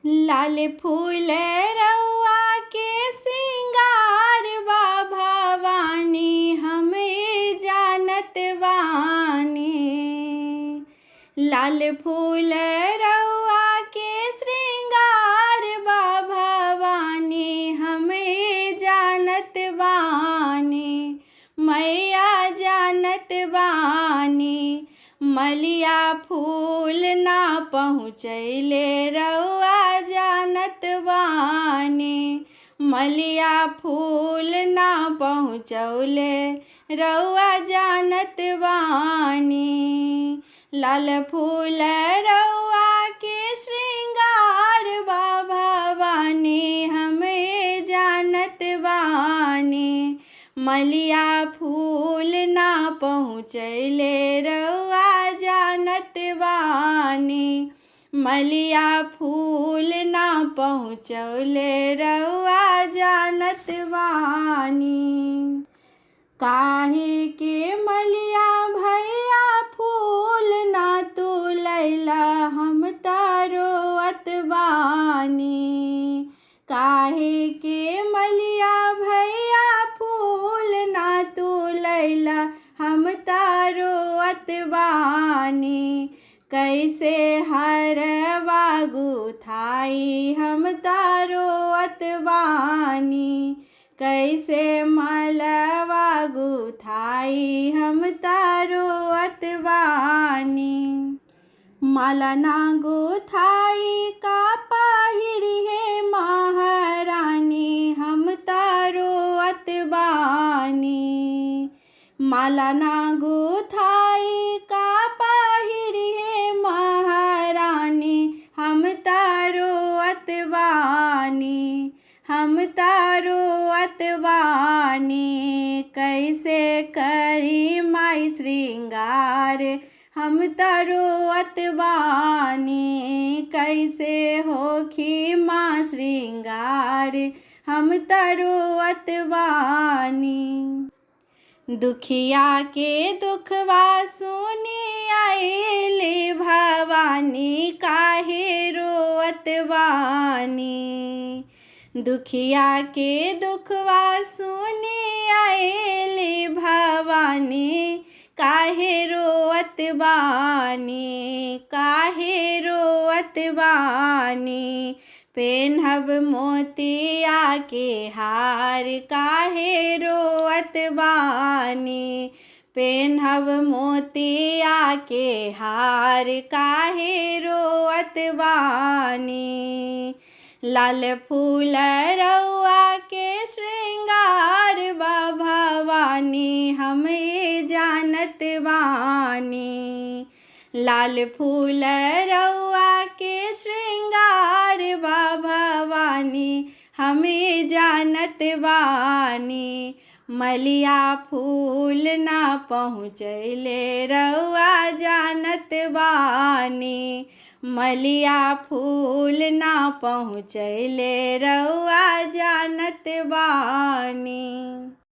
लाल फूल रउआ के सिंगार बा भवानी हमें जानत बानी। लाल फूल रउआ के श्रृंगार बा भवानी हमें जानत बानी। मैया जानत बानी मलिया फूल ना पहुँचैले रउआ जानत बानी। मलिया फूल ना पहुँचौले रउआ जानत बानी। लाल फूल रउआ के श्रृंगार बा भवानी हमें जानत बानी। मलिया फूल ना पहुँचैले रउआ जानत बानी। मलिया फूल ना पहुँचौले रउआ जानत बानी। काहे के मलिया भैया फूल ना तुलैला हम रोअत बानी। काहे के मलिया भैया फूल ना तुलैला हम रोअत बानी। कैसे हरवा गुथाई हम रोअत बानी। कैसे मलवा गुथाई हम रोअत बानी। माला ना गुथाई का पहिरी है महारानी हम रोअत बानी। माला ना गुथाई का पहिरी है महारानी हम रोअत बानी। हम रोअत बानी। कैसे करी माई श्रृंगार हम रोअत बानी। कैसे होखी माँ श्रृंगार हम रोअत बानी। दुखिया के दुखवा सुनी आइले भवानी काहे रोअत बानी। दुखिया के दुखवा सुनी आइले भवानी काहे रोअत बानी। काहे रोअत बानी। पेन्हब मोतिया के हार काहे रोअत बानी। पेन्हब मोतिया के हार काहे रोअत बानी। लाल फूल रउआ के श्रृंगार बा भवानी हमें जानत बानी। लाल फूल रउआ के श्रृंगार बा भवानी हमें जानत बानी। मलिया फूल ना पहुँचैले रउआ जानत बानी। मलिया फूल ना पहुँचैले रउआ जानत बानी।